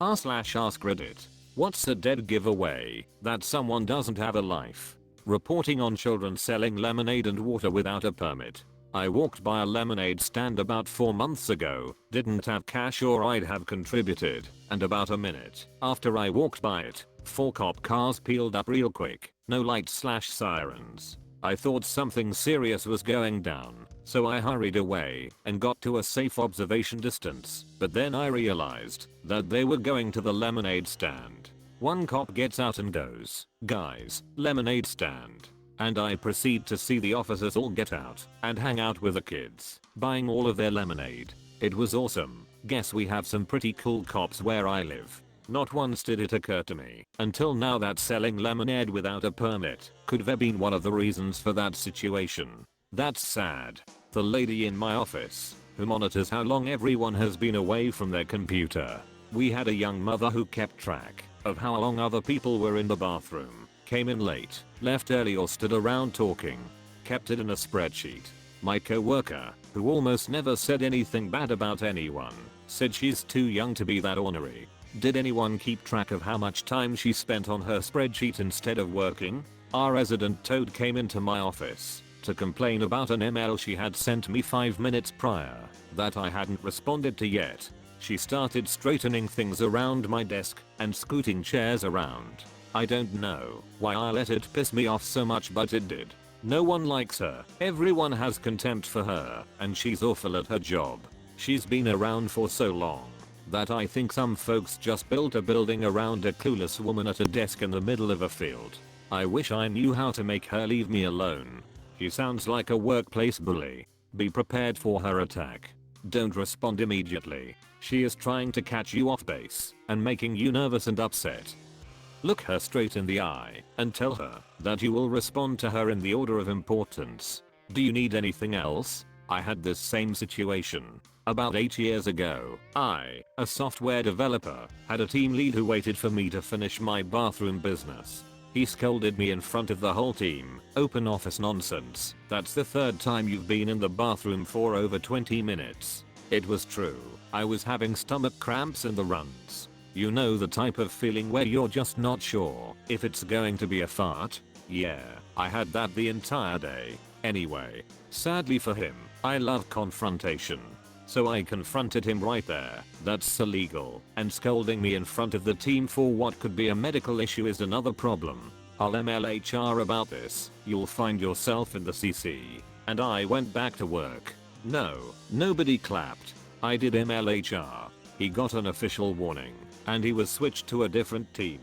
r/askreddit. What's a dead giveaway that someone doesn't have a life? Reporting on children selling lemonade and water without a permit. I walked by a lemonade stand about 4 months ago, didn't have cash or I'd have contributed, and about a minute after I walked by it, 4 cop cars peeled up real quick, no lights/sirens. I thought something serious was going down, so I hurried away and got to a safe observation distance, but then I realized that they were going to the lemonade stand. One cop gets out and goes, "Guys, lemonade stand." And I proceed to see the officers all get out and hang out with the kids, buying all of their lemonade. It was awesome. Guess we have some pretty cool cops where I live. Not once did it occur to me until now that selling lemonade without a permit could have been one of the reasons for that situation. That's sad. The lady in my office, who monitors how long everyone has been away from their computer. We had a young mother who kept track of how long other people were in the bathroom, came in late, left early or stood around talking. Kept it in a spreadsheet. My coworker, who almost never said anything bad about anyone, said she's too young to be that ornery. Did anyone keep track of how much time she spent on her spreadsheet instead of working? Our resident toad came into my office to complain about an email she had sent me 5 minutes prior that I hadn't responded to yet. She started straightening things around my desk and scooting chairs around. I don't know why I let it piss me off so much, but it did. No one likes her, everyone has contempt for her, and she's awful at her job. She's been around for so long that I think some folks just built a building around a clueless woman at a desk in the middle of a field. I wish I knew how to make her leave me alone. She sounds like a workplace bully. Be prepared for her attack. Don't respond immediately. She is trying to catch you off base and making you nervous and upset. Look her straight in the eye and tell her that you will respond to her in the order of importance. Do you need anything else? I had this same situation. About 8 years ago, I, a software developer, had a team lead who waited for me to finish my bathroom business. He scolded me in front of the whole team. Open office nonsense. That's the 3rd time you've been in the bathroom for over 20 minutes. It was true. I was having stomach cramps in the runs. You know the type of feeling where you're just not sure if it's going to be a fart? Yeah, I had that the entire day. Anyway, sadly for him, I love confrontation. So I confronted him right there. That's illegal, and scolding me in front of the team for what could be a medical issue is another problem. I'll email HR about this. You'll find yourself in the CC. And I went back to work. No, nobody clapped. I did email HR. He got an official warning, and he was switched to a different team.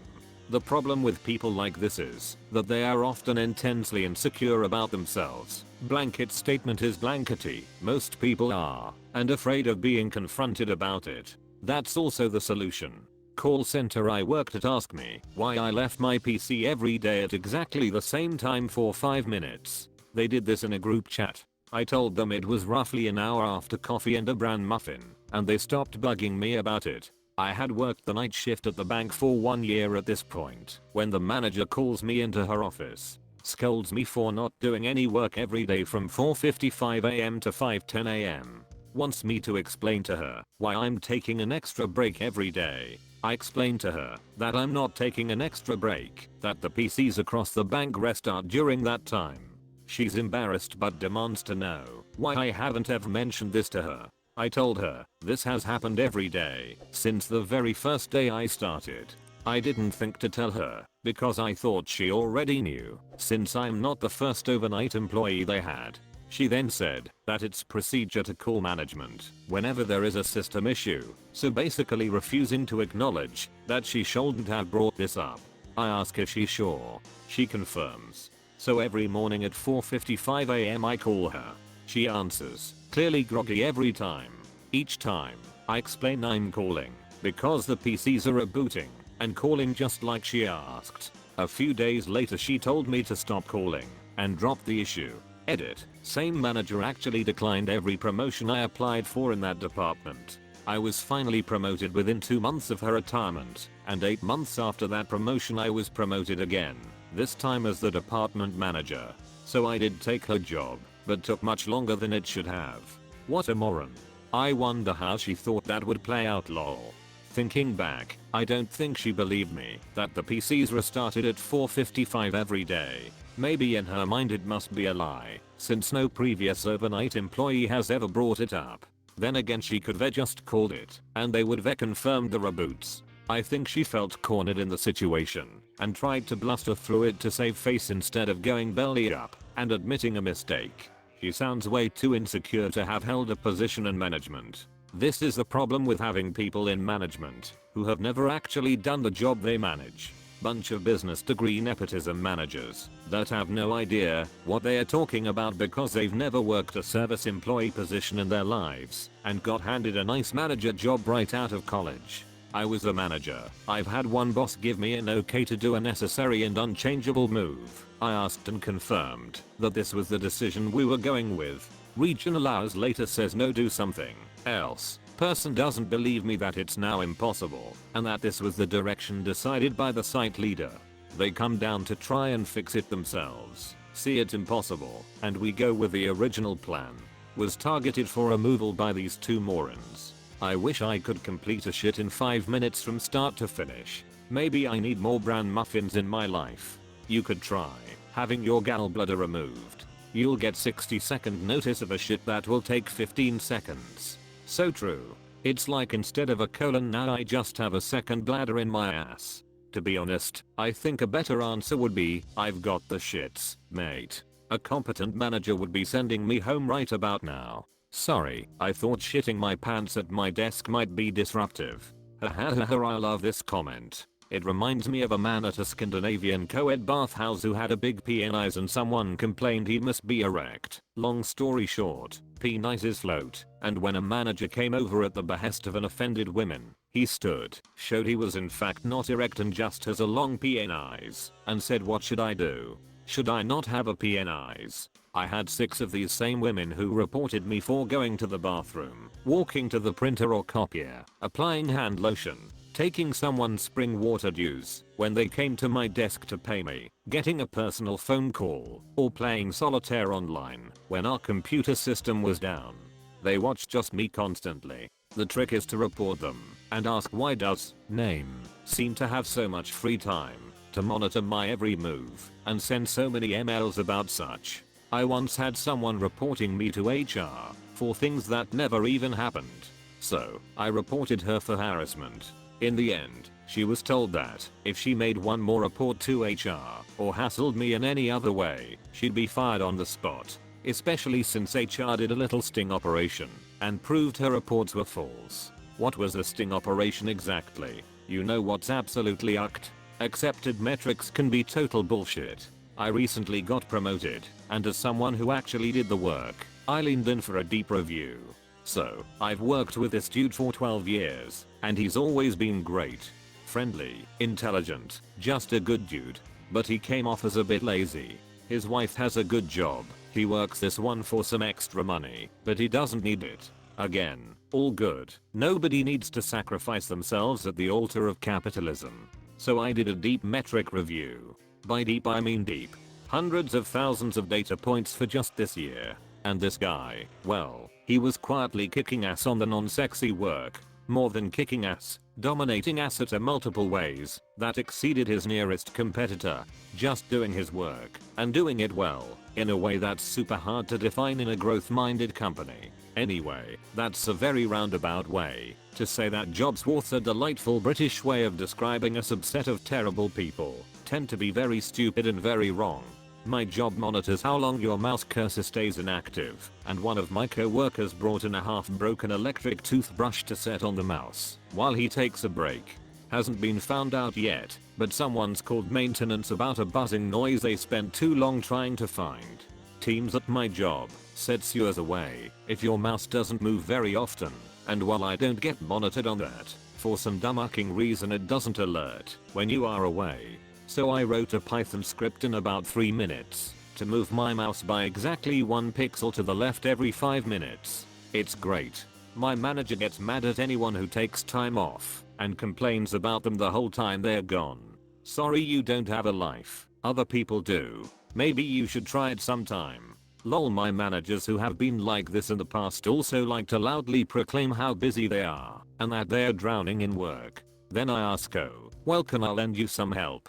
The problem with people like this is that they are often intensely insecure about themselves. Blanket statement is blankety. Most people are, and afraid of being confronted about it. That's also the solution. Call center I worked at asked me why I left my PC every day at exactly the same time for 5 minutes. They did this in a group chat. I told them it was roughly an hour after coffee and a bran muffin, and they stopped bugging me about it. I had worked the night shift at the bank for 1 year at this point when the manager calls me into her office, scolds me for not doing any work every day from 4:55 am to 5:10 am. Wants me to explain to her why I'm taking an extra break every day. I explained to her that I'm not taking an extra break, that the PCs across the bank restart during that time. She's embarrassed but demands to know why I haven't ever mentioned this to her. I told her this has happened every day since the very first day I started. I didn't think to tell her because I thought she already knew, since I'm not the first overnight employee they had. She then said that it's procedure to call management whenever there is a system issue, so basically refusing to acknowledge that she shouldn't have brought this up. I ask if she's sure. She confirms. So every morning at 4:55 am I call her. She answers, clearly groggy every time. Each time, I explain I'm calling because the PCs are rebooting and calling just like she asked. A few days later she told me to stop calling and drop the issue. Edit. Same manager actually declined every promotion I applied for in that department. I was finally promoted within 2 months of her retirement, and 8 months after that promotion I was promoted again, this time as the department manager. So I did take her job, but took much longer than it should have. What a moron. I wonder how she thought that would play out, lol. Thinking back, I don't think she believed me that the PCs restarted at 4:55 every day. Maybe in her mind it must be a lie, since no previous overnight employee has ever brought it up. Then again she could have just called it, and they would have confirmed the reboots. I think she felt cornered in the situation, and tried to bluster through it to save face instead of going belly up and admitting a mistake. She sounds way too insecure to have held a position in management. This is the problem with having people in management who have never actually done the job they manage. Bunch of business degree nepotism managers that have no idea what they are talking about because they've never worked a service employee position in their lives and got handed a nice manager job right out of college. I was a manager. I've had one boss give me an okay to do a necessary and unchangeable move. I asked and confirmed that this was the decision we were going with. Regional hours later says no, do something else. Person doesn't believe me that it's now impossible and that this was the direction decided by the site leader. They come down to try and fix it themselves. See it's impossible and we go with the original plan. Was targeted for removal by these two morons. I wish I could complete a shit in 5 minutes from start to finish. Maybe I need more bran muffins in my life. You could try having your gallbladder removed. You'll get 60-second notice of a shit that will take 15 seconds. So true. It's like instead of a colon now I just have a second bladder in my ass. To be honest, I think a better answer would be, I've got the shits, mate. A competent manager would be sending me home right about now. Sorry, I thought shitting my pants at my desk might be disruptive. Hahaha, I love this comment. It reminds me of a man at a Scandinavian co-ed bathhouse who had a big penis and someone complained he must be erect. Long story short, penises float, and when a manager came over at the behest of an offended woman, he stood, showed he was in fact not erect and just has a long penis, and said, what should I do? Should I not have a penis? I had 6 of these same women who reported me for going to the bathroom, walking to the printer or copier, applying hand lotion, taking someone's spring water dues when they came to my desk to pay me, getting a personal phone call, or playing solitaire online when our computer system was down. They watch just me constantly. The trick is to report them and ask why does name seem to have so much free time to monitor my every move and send so many emails about such. I once had someone reporting me to HR for things that never even happened. So I reported her for harassment. In the end, she was told that if she made one more report to HR or hassled me in any other way, she'd be fired on the spot. Especially since HR did a little sting operation and proved her reports were false. What was a sting operation exactly? You know what's absolutely ucked? Accepted metrics can be total bullshit. I recently got promoted, and as someone who actually did the work, I leaned in for a deep review. So, I've worked with this dude for 12 years, and he's always been great. Friendly, intelligent, just a good dude. But he came off as a bit lazy. His wife has a good job, he works this one for some extra money, but he doesn't need it. Again, all good. Nobody needs to sacrifice themselves at the altar of capitalism. So I did a deep metric review. By deep I mean deep. Hundreds of thousands of data points for just this year. And this guy, well, he was quietly kicking ass on the non-sexy work. More than kicking ass, dominating ass at multiple ways that exceeded his nearest competitor. Just doing his work, and doing it well, in a way that's super hard to define in a growth-minded company. Anyway, that's a very roundabout way to say that Jobsworth's a delightful British way of describing a subset of terrible people. Tend to be very stupid and very wrong. My job monitors how long your mouse cursor stays inactive, and one of my co-workers brought in a half-broken electric toothbrush to set on the mouse while he takes a break. Hasn't been found out yet, but someone's called maintenance about a buzzing noise they spent too long trying to find. Teams at my job sets you as away if your mouse doesn't move very often, and while I don't get monitored on that, for some dumb-ucking reason it doesn't alert when you are away. So I wrote a Python script in about 3 minutes to move my mouse by exactly 1 pixel to the left every 5 minutes. It's great. My manager gets mad at anyone who takes time off and complains about them the whole time they're gone. Sorry you don't have a life, other people do. Maybe you should try it sometime. Lol, my managers who have been like this in the past also like to loudly proclaim how busy they are and that they are drowning in work. Then I ask, oh, well, can I lend you some help?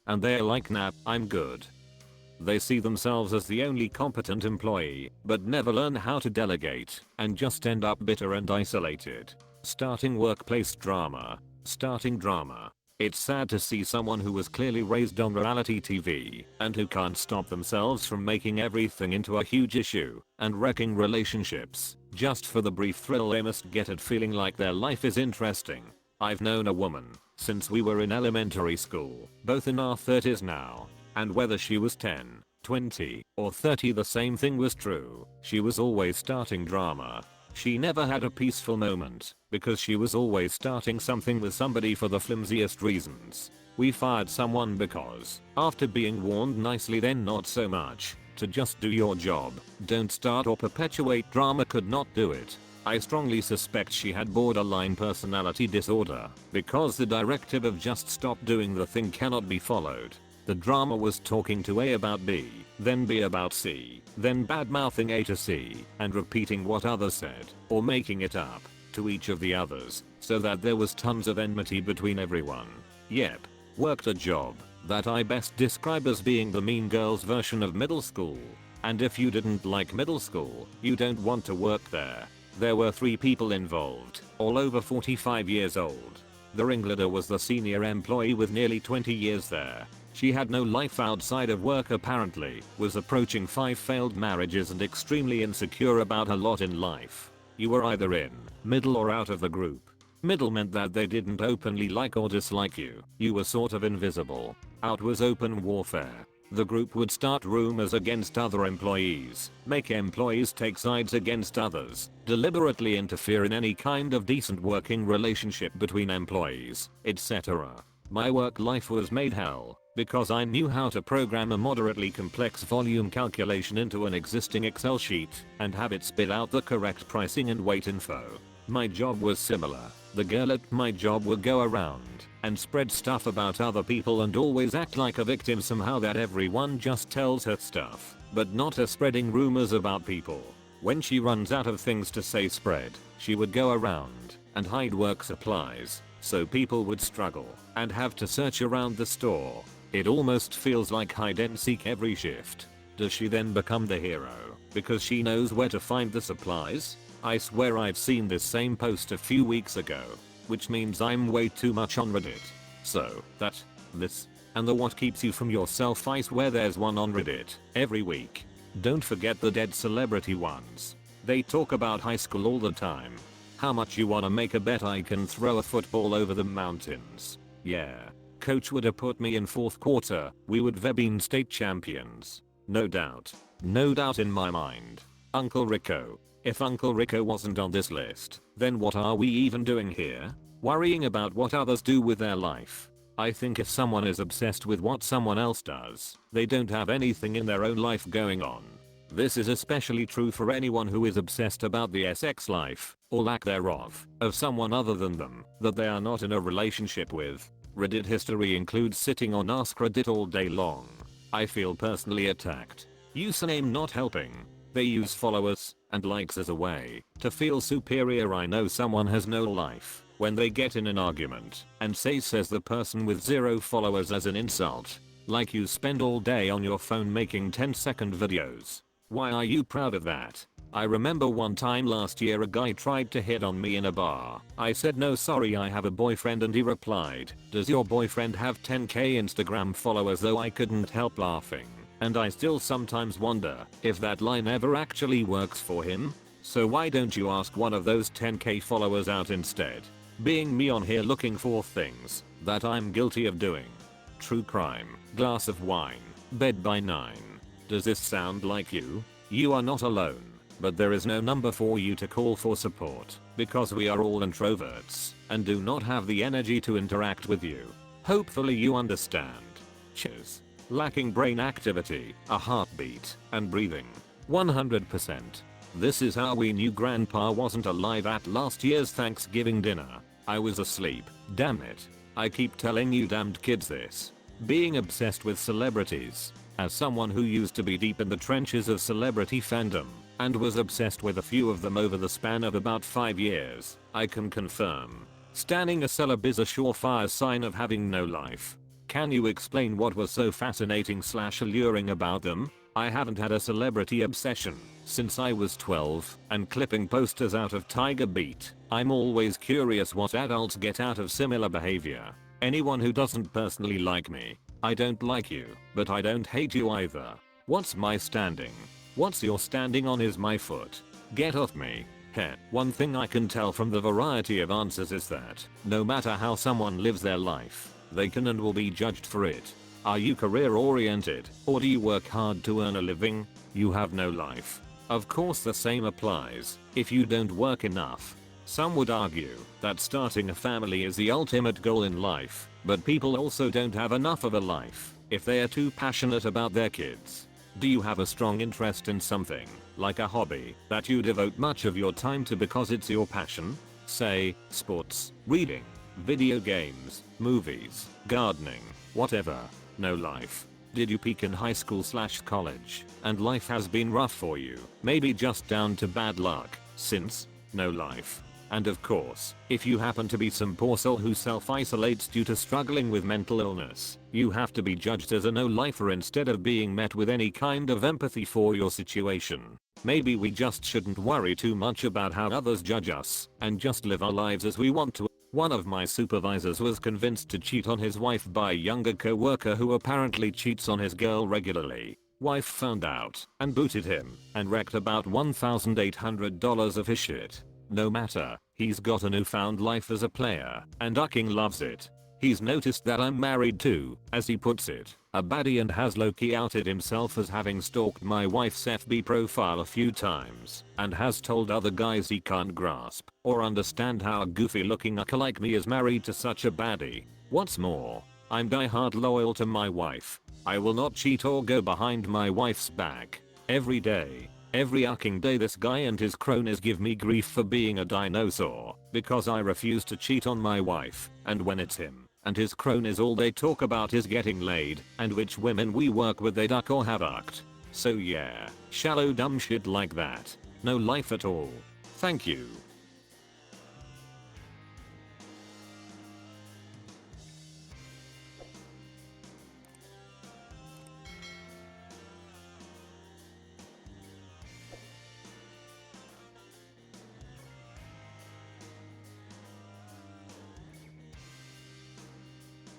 And they're like, nah, I'm good. They see themselves as the only competent employee, but never learn how to delegate, and just end up bitter and isolated. Starting workplace drama. Starting drama. It's sad to see someone who was clearly raised on reality TV, and who can't stop themselves from making everything into a huge issue, and wrecking relationships, just for the brief thrill they must get at feeling like their life is interesting. I've known a woman since we were in elementary school, both in our 30s now. And whether she was 10, 20, or 30, the same thing was true. She was always starting drama. She never had a peaceful moment, because she was always starting something with somebody for the flimsiest reasons. We fired someone because, after being warned nicely then not so much, to just do your job, don't start or perpetuate drama, could not do it. I strongly suspect she had borderline personality disorder, because the directive of just stop doing the thing cannot be followed. The drama was talking to A about B, then B about C, then bad-mouthing A to C, and repeating what others said, or making it up, to each of the others, so that there was tons of enmity between everyone. Yep. Worked a job that I best describe as being the mean girls version of middle school. And if you didn't like middle school, you don't want to work there. There were 3 people involved, all over 45 years old. The ringleader was the senior employee with nearly 20 years there. She had no life outside of work apparently, was approaching 5 failed marriages and extremely insecure about a lot in life. You were either in, middle or out of the group. Middle meant that they didn't openly like or dislike you. You were sort of invisible. Out was open warfare. The group would start rumors against other employees, make employees take sides against others, deliberately interfere in any kind of decent working relationship between employees, etc. My work life was made hell, because I knew how to program a moderately complex volume calculation into an existing Excel sheet, and have it spit out the correct pricing and weight info. My job was similar. The girl at my job would go around and spread stuff about other people and always act like a victim somehow, that everyone just tells her stuff, but not her spreading rumors about people. When she runs out of things to say spread, she would go around and hide work supplies, so people would struggle and have to search around the store. It almost feels like hide and seek every shift. Does she then become the hero because she knows where to find the supplies? I swear I've seen this same post a few weeks ago, which means I'm way too much on Reddit. So, that, this, and the what keeps you from yourself, I swear there's one on Reddit every week. Don't forget the dead celebrity ones. They talk about high school all the time. How much you wanna make a bet I can throw a football over the mountains? Yeah. Coach would have put me in 4th quarter, we would have been state champions. No doubt. No doubt in my mind. Uncle Rico. If Uncle Rico wasn't on this list, then what are we even doing here? Worrying about what others do with their life. I think if someone is obsessed with what someone else does, they don't have anything in their own life going on. This is especially true for anyone who is obsessed about the sex life, or lack thereof, of someone other than them, that they are not in a relationship with. Reddit history includes sitting on askreddit all day long. I feel personally attacked. Username not helping. They use followers and likes as a way to feel superior. I know someone has no life when they get in an argument and says the person with 0 followers as an insult. Like you spend all day on your phone making 10-second videos. Why are you proud of that? I remember one time last year a guy tried to hit on me in a bar. I said no sorry, I have a boyfriend, and he replied, does your boyfriend have 10k Instagram followers? Though I couldn't help laughing. And I still sometimes wonder if that line ever actually works for him. So why don't you ask one of those 10k followers out instead? Being me on here looking for things that I'm guilty of doing. True crime, glass of wine, bed by 9. Does this sound like you? You are not alone, but there is no number for you to call for support, because we are all introverts and do not have the energy to interact with you. Hopefully you understand. Cheers. Lacking brain activity, a heartbeat, and breathing. 100%. This is how we knew Grandpa wasn't alive at last year's Thanksgiving dinner. I was asleep. Damn it. I keep telling you damned kids this. Being obsessed with celebrities. As someone who used to be deep in the trenches of celebrity fandom and was obsessed with a few of them over the span of about 5 years, I can confirm. Standing a celeb is a surefire sign of having no life. Can you explain what was so fascinating/alluring about them? I haven't had a celebrity obsession since I was 12 and clipping posters out of Tiger Beat. I'm always curious what adults get out of similar behavior. Anyone who doesn't personally like me, I don't like you, but I don't hate you either. What's my standing? What's your standing on is my foot. Get off me. Heh. One thing I can tell from the variety of answers is that no matter how someone lives their life, they can and will be judged for it. Are you career oriented, or do you work hard to earn a living? You have no life. Of course the same applies if you don't work enough. Some would argue that starting a family is the ultimate goal in life, but people also don't have enough of a life if they are too passionate about their kids. Do you have a strong interest in something, like a hobby, that you devote much of your time to because it's your passion? Say, sports, reading, video games, movies, gardening, whatever. No life. Did you peak in high school/college and life has been rough for you, maybe just down to bad luck since? No life. And of course, if you happen to be some poor soul who self-isolates due to struggling with mental illness, you have to be judged as a no-lifer instead of being met with any kind of empathy for your situation. Maybe we just shouldn't worry too much about how others judge us and just live our lives as we want to. One of my supervisors was convinced to cheat on his wife by a younger co-worker who apparently cheats on his girl regularly. Wife found out and booted him and wrecked about $1,800 of his shit. No matter, he's got a newfound life as a player and fucking loves it. He's noticed that I'm married to, as he puts it, a baddie and has low-key outed himself as having stalked my wife's FB profile a few times and has told other guys he can't grasp or understand how a goofy-looking ucker like me is married to such a baddie. What's more, I'm die-hard loyal to my wife. I will not cheat or go behind my wife's back. Every day. Every fucking day this guy and his cronies give me grief for being a dinosaur because I refuse to cheat on my wife, and when it's him and his cronies all they talk about is getting laid and which women we work with they duck or have ucked. So yeah, shallow dumb shit like that. No life at all. Thank you.